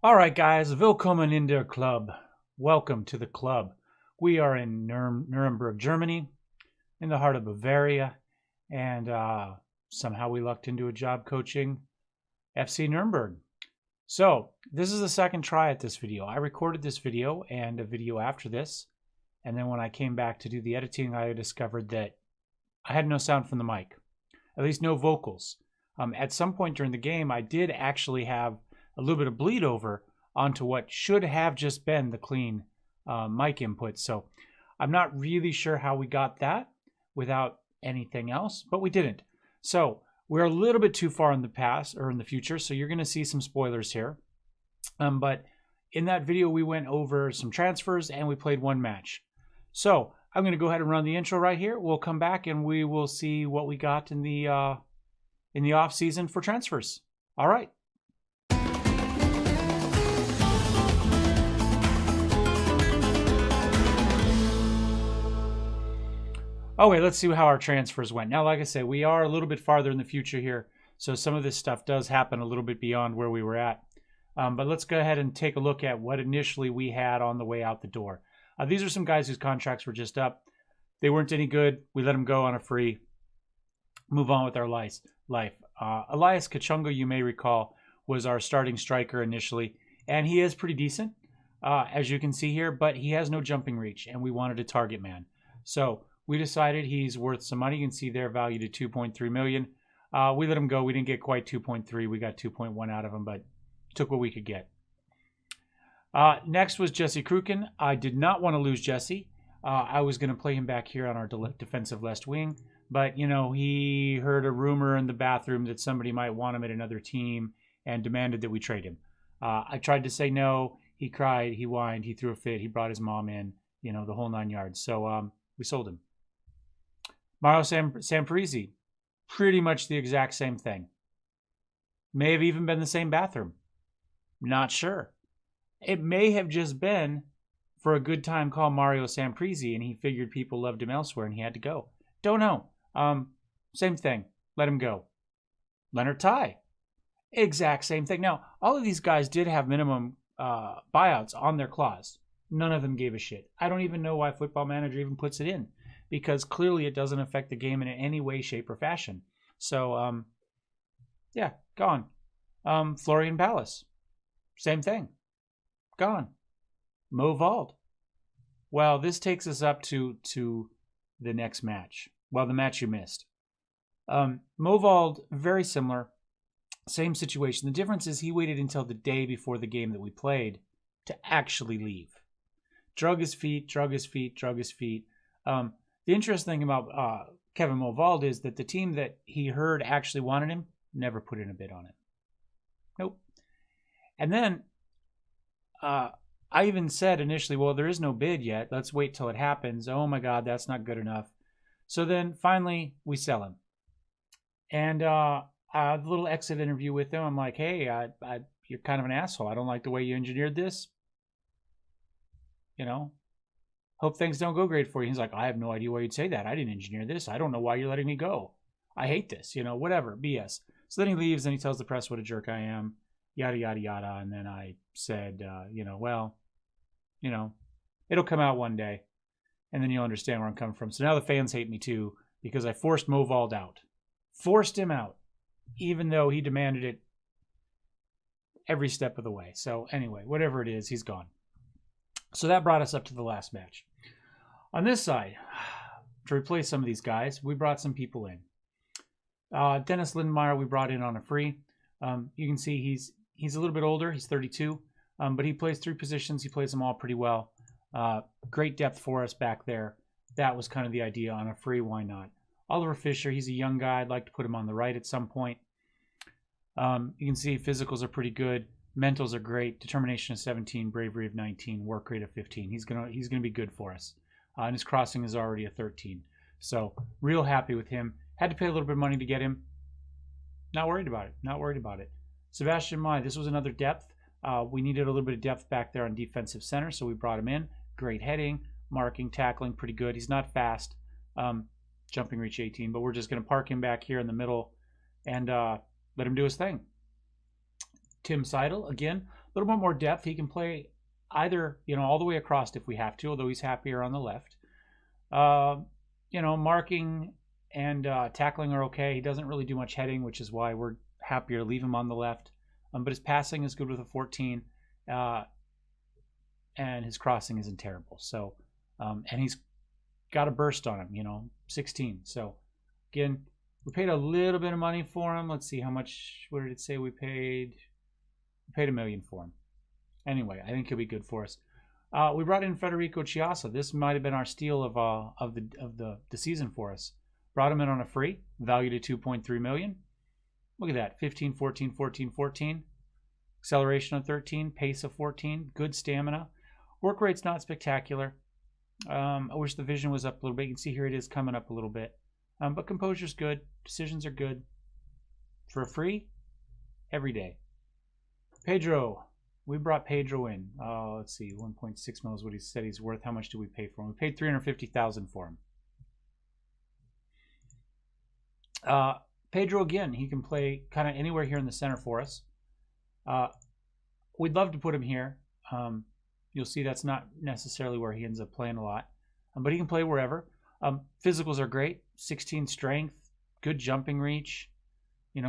All right, guys, willkommen in der Club. Welcome to the club. We are in Nuremberg, Germany, in the heart of Bavaria, and somehow we lucked into a job coaching FC Nurnberg. So this is the second try at this video. I recorded this video and a video after this, and then when I came back to do the editing, I discovered that I had no sound from the mic, at least no vocals. At some point during the game, I did actually have a little bit of bleed over onto what should have just been the clean mic input. So I'm not really sure how we got that without anything else, but we didn't. So we're a little bit too far in the past or in the future, so you're going to see some spoilers here. But in that video, we went over some transfers and we played one match. So I'm going to go ahead and run the intro right here. We'll come back and we will see what we got in the off season for transfers. All right. Okay, let's see how our transfers went. Now, like I said, we are a little bit farther in the future here, so some of this stuff does happen a little bit beyond where we were at. But let's go ahead and take a look at what initially we had on the way out the door. These are some guys whose contracts were just up. They weren't any good. We let them go on a free. Move on with our life. Elias Kachunga, you may recall, was our starting striker initially, and he is pretty decent, as you can see here, but he has no jumping reach, and we wanted a target man. So we decided he's worth some money. You can see they're valued at 2.3 million. We let him go. We didn't get quite 2.3. We got 2.1 out of him, but took what we could get. Next was Jesse Kruken. I did not want to lose Jesse. I was going to play him back here on our defensive left wing, but you know, he heard a rumor in the bathroom that somebody might want him at another team and demanded that we trade him. I tried to say no. He cried, he whined, he threw a fit, he brought his mom in, you know, the whole 9 yards. So we sold him. Mario Samparisi, pretty much the exact same thing. May have even been the same bathroom. Not sure. It may have just been for a good time called Mario Samparisi, and he figured people loved him elsewhere and he had to go. Don't know. Same thing. Let him go. Leonard Ty, exact same thing. Now, all of these guys did have minimum buyouts on their clause. None of them gave a shit. I don't even know why Football Manager even puts it in, because clearly it doesn't affect the game in any way, shape, or fashion. So, yeah, gone. Florian Palace, same thing. Gone. Mo Vald. Well, this takes us up to the next match. Well, the match you missed. Mo Vald, very similar. Same situation. The difference is he waited until the day before the game that we played to actually leave. Drug his feet. The interesting thing about Kevin Movald is that the team that he heard actually wanted him never put in a bid on it. Nope. And then I even said initially, well, there is no bid yet. Let's wait till it happens. Oh my God, that's not good enough. So then finally we sell him. And the little exit interview with him, I'm like, hey, you're kind of an asshole. I don't like the way you engineered this. You know, hope things don't go great for you. He's like, I have no idea why you'd say that. I didn't engineer this. I don't know why you're letting me go. I hate this, you know, whatever, BS. So then he leaves and he tells the press what a jerk I am, yada, yada, yada. And then I said, well, you know, it'll come out one day and then you'll understand where I'm coming from. So now the fans hate me too because I forced Movald out. Forced him out, even though he demanded it every step of the way. So anyway, whatever it is, he's gone. So that brought us up to the last match. On this side, to replace some of these guys, we brought some people in. Dennis Lindenmeyer we brought in on a free. You can see he's a little bit older. He's 32, but he plays 3 positions. He plays them all pretty well. Great depth for us back there. That was kind of the idea on a free. Why not? Oliver Fisher, he's a young guy. I'd like to put him on the right at some point. You can see physicals are pretty good. Mentals are great. Determination of 17, bravery of 19, work rate of 15. He's gonna be good for us. And his crossing is already a 13. So real happy with him. Had to pay a little bit of money to get him. Not worried about it. Not worried about it. Sebastian Mai, this was another depth. We needed a little bit of depth back there on defensive center, so we brought him in. Great heading, marking, tackling, pretty good. He's not fast. Jumping reach 18, but we're just going to park him back here in the middle and let him do his thing. Tim Seidel, again, little bit more depth. He can play either, all the way across if we have to, although he's happier on the left. Marking and tackling are okay. He doesn't really do much heading, which is why we're happier to leave him on the left. But his passing is good with a 14, and his crossing isn't terrible. So, and he's got a burst on him, 16. So, again, we paid a little bit of money for him. Let's see how much. What did it say we paid? We paid $1 million for him. Anyway, I think he'll be good for us. We brought in Federico Chiasa. This might have been our steal of the season for us. Brought him in on a free, valued at $2.3 million. Look at that, 15, 14, 14, 14. Acceleration of 13, pace of 14, good stamina. Work rate's not spectacular. I wish the vision was up a little bit. You can see here it is coming up a little bit. But composure's good. Decisions are good. For a free, every day. Pedro. We brought Pedro in. Let's see, 1.6 mil is what he said he's worth. How much do we pay for him? We paid $350,000 for him. Pedro, again, he can play kind of anywhere here in the center for us. We'd love to put him here. You'll see that's not necessarily where he ends up playing a lot. But he can play wherever. Physicals are great. 16 strength, good jumping reach.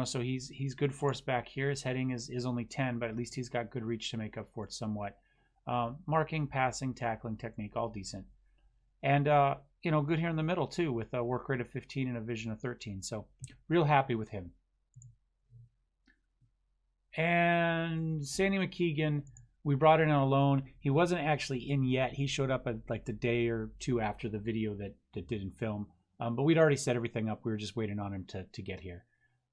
So he's good for us back here. His heading is only 10, but at least he's got good reach to make up for it somewhat. Marking, passing, tackling, technique, all decent. And, good here in the middle, too, with a work rate of 15 and a vision of 13. So real happy with him. And Sandy McKeegan, we brought in on a loan. He wasn't actually in yet. He showed up like the day or two after the video that didn't film. But we'd already set everything up. We were just waiting on him to get here.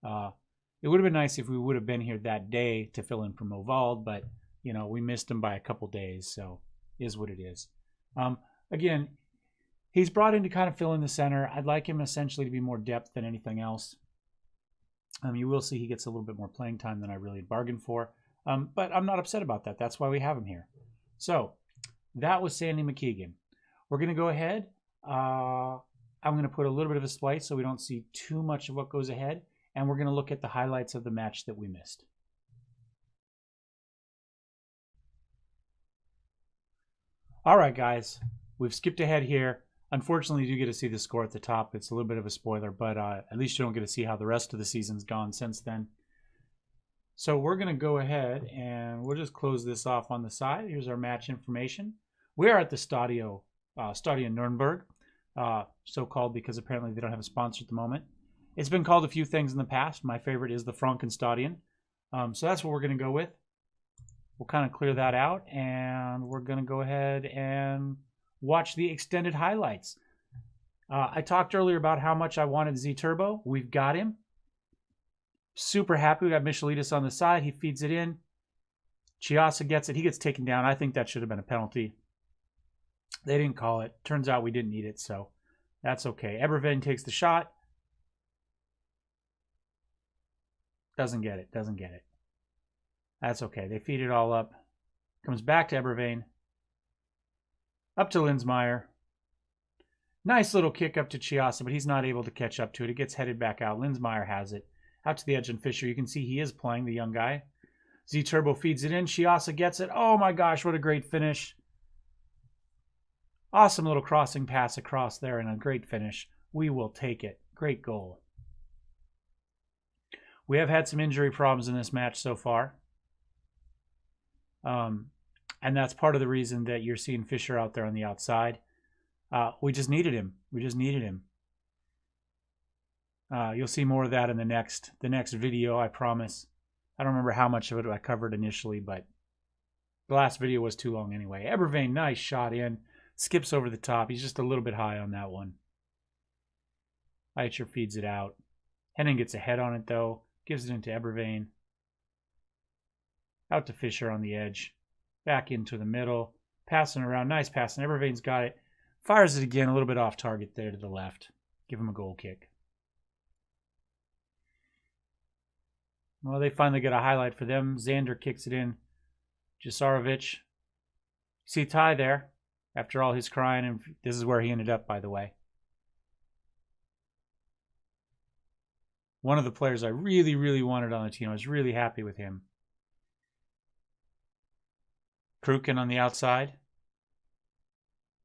It would have been nice if we would have been here that day to fill in for Movald, but we missed him by a couple days, so is what it is. Again, he's brought in to kind of fill in the center. I'd like him essentially to be more depth than anything else. You will see he gets a little bit more playing time than I really had bargained for, but I'm not upset about that. That's why we have him here. So that was Sandy McKeegan. We're going to go ahead. I'm going to put a little bit of a splice so we don't see too much of what goes ahead. And we're going to look at the highlights of the match that we missed. All right, guys. We've skipped ahead here. Unfortunately, you do get to see the score at the top. It's a little bit of a spoiler, but at least you don't get to see how the rest of the season's gone since then. So we're going to go ahead and we'll just close this off on the side. Here's our match information. We are at the Stadio Nurnberg, so-called because apparently they don't have a sponsor at the moment. It's been called a few things in the past. My favorite is the Frankenstadion. So that's what we're going to go with. We'll kind of clear that out, and we're going to go ahead and watch the extended highlights. I talked earlier about how much I wanted Z Turbo. We've got him. Super happy. We got Michelitis on the side. He feeds it in. Chiasa gets it. He gets taken down. I think that should have been a penalty. They didn't call it. Turns out we didn't need it, so that's okay. Eberven takes the shot. Doesn't get it. That's okay. They feed it all up. Comes back to Ebervane. Up to Linsmeyer. Nice little kick up to Chiasa, but he's not able to catch up to it. It gets headed back out. Linsmeyer has it. Out to the edge, and Fischer. You can see he is playing, the young guy. Z-Turbo feeds it in. Chiasa gets it. Oh my gosh, what a great finish. Awesome little crossing pass across there and a great finish. We will take it. Great goal. We have had some injury problems in this match so far. And that's part of the reason that you're seeing Fischer out there on the outside. We just needed him. You'll see more of that in the next video, I promise. I don't remember how much of it I covered initially, but the last video was too long anyway. Ebervane, nice shot in. Skips over the top. He's just a little bit high on that one. Eicher feeds it out. Henning gets a head on it, though. Gives it into Ebervane. Out to Fischer on the edge. Back into the middle. Passing around. Nice passing. Ebervane's got it. Fires it again. A little bit off target there to the left. Give him a goal kick. Well, they finally get a highlight for them. Xander kicks it in. Jasarovic. See Ty there. After all his crying. And this is where he ended up, by the way. One of the players I really, really wanted on the team. I was really happy with him. Kruken on the outside.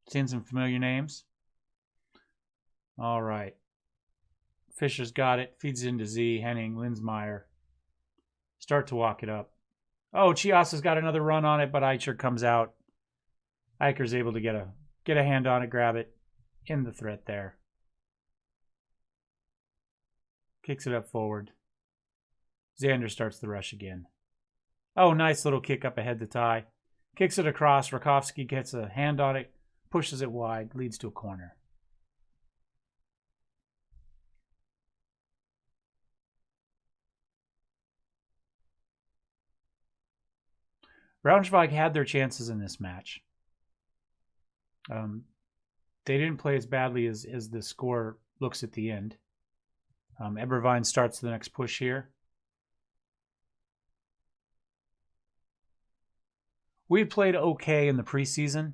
Seeing some familiar names. All right. Fischer's got it. Feeds it into Z. Henning, Linsmeyer. Start to walk it up. Oh, Chiasa's got another run on it, but Eicher comes out. Eicher's able to get a hand on it, grab it. In the threat there. Kicks it up forward. Xander starts the rush again. Oh, nice little kick up ahead to tie. Kicks it across. Rakowski gets a hand on it. Pushes it wide. Leads to a corner. Braunschweig had their chances in this match. They didn't play as badly as the score looks at the end. Eberwein starts the next push here. We had played okay in the preseason.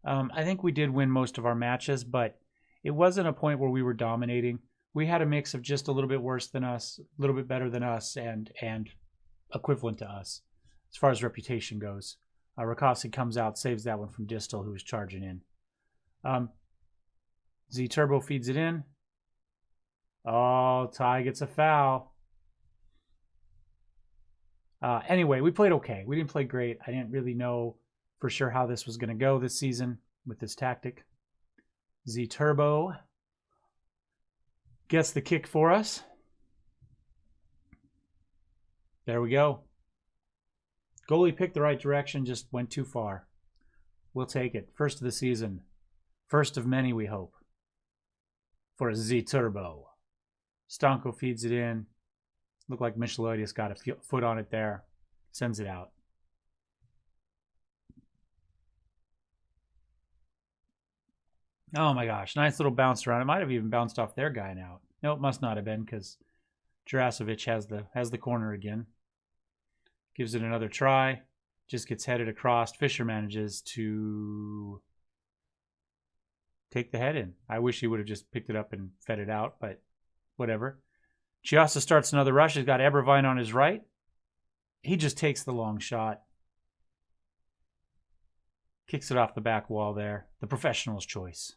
I think we did win most of our matches, but it wasn't a point where we were dominating. We had a mix of just a little bit worse than us, a little bit better than us, and equivalent to us as far as reputation goes. Rakowski comes out, saves that one from Distel, who was charging in. Z Turbo feeds it in. Oh, Ty gets a foul. Anyway, we played okay. We didn't play great. I didn't really know for sure how this was going to go this season with this tactic. Z Turbo gets the kick for us. There we go. Goalie picked the right direction, just went too far. We'll take it. First of the season. First of many, we hope. For Z Turbo. Stanko feeds it in. Looked like Micheloidius got a foot on it there. Sends it out. Oh my gosh. Nice little bounce around. It might have even bounced off their guy now. No, it must not have been because Jurasovic has the corner again. Gives it another try. Just gets headed across. Fischer manages to take the head in. I wish he would have just picked it up and fed it out, but whatever. Chiasa starts another rush. He's got Eberwein on his right. He just takes the long shot. Kicks it off the back wall there. The professional's choice.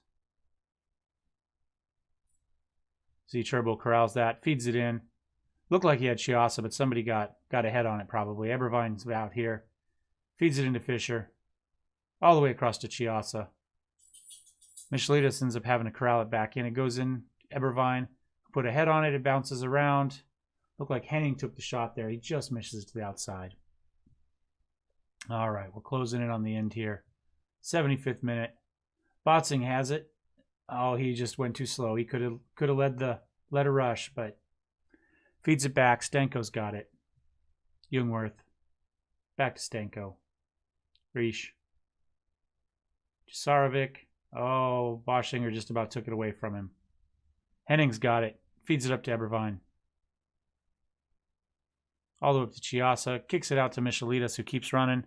Z Turbo corrals that. Feeds it in. Looked like he had Chiasa, but somebody got a head on it probably. Eberwein's out here. Feeds it into Fischer. All the way across to Chiasa. Micheloidius ends up having to corral it back in. It goes in. Eberwein put a head on it. It bounces around. Looked like Henning took the shot there. He just misses it to the outside. All right, we're closing in on the end here. 75th minute. Botzing has it. Oh, he just went too slow. He could have led a rush, but feeds it back. Stanko's got it. Jungwirth. Back to Stanko. Riesch. Jasarovic. Oh, Boschinger just about took it away from him. Henning's got it. Feeds it up to Eberwein. All the way up to Chiasa. Kicks it out to Micheloidius, who keeps running.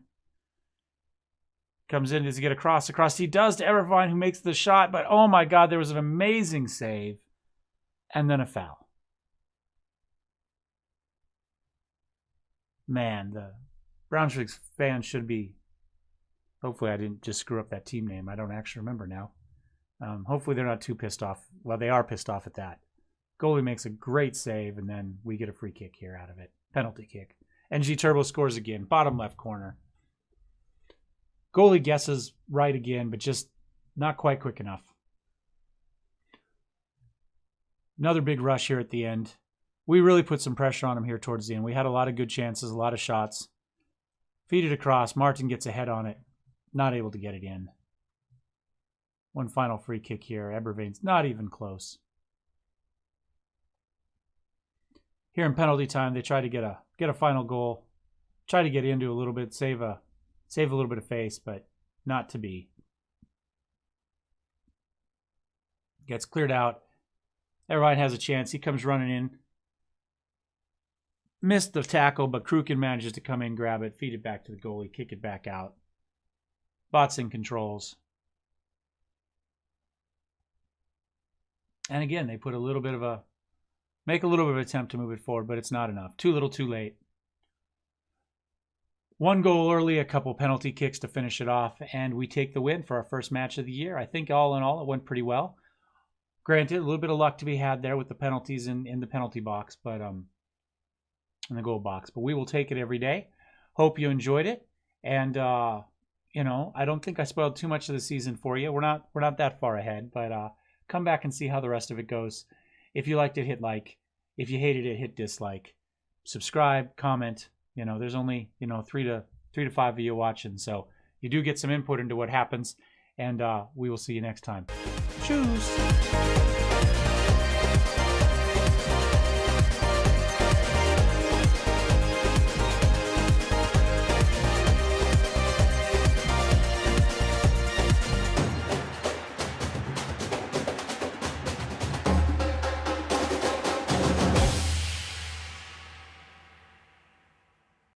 Comes in. Does he get across? Across he does to Eberwein, who makes the shot. But, oh, my God, there was an amazing save. And then a foul. Man, the Braunschweig fans should be... Hopefully I didn't just screw up that team name. I don't actually remember now. Hopefully they're not too pissed off. Well, they are pissed off at that. Goalie makes a great save, and then we get a free kick here out of it. Penalty kick. NG Turbo scores again. Bottom left corner. Goalie guesses right again, but just not quite quick enough. Another big rush here at the end. We really put some pressure on him here towards the end. We had a lot of good chances, a lot of shots. Feed it across. Martin gets a head on it. Not able to get it in. One final free kick here. Eberwein's not even close. Here in penalty time, they try to get a final goal. Try to get into a little bit, save a little bit of face, but not to be. Gets cleared out. Eberwein has a chance. He comes running in. Missed the tackle, but Kruken manages to come in, grab it, feed it back to the goalie, kick it back out. Botzing controls. And again, they put a little bit of a... Make a little bit of an attempt to move it forward, but it's not enough. Too little, too late. One goal early, a couple penalty kicks to finish it off, and we take the win for our first match of the year. I think all in all, it went pretty well. Granted, a little bit of luck to be had there with the penalties in the penalty box, but in the goal box. But we will take it every day. Hope you enjoyed it, and you know, I don't think I spoiled too much of the season for you. We're not that far ahead, but come back and see how the rest of it goes. If you liked it, hit like. If you hated it, hit dislike. Subscribe, comment. You know, there's only, you know, three to five of you watching, so you do get some input into what happens, and we will see you next time. Tschüss.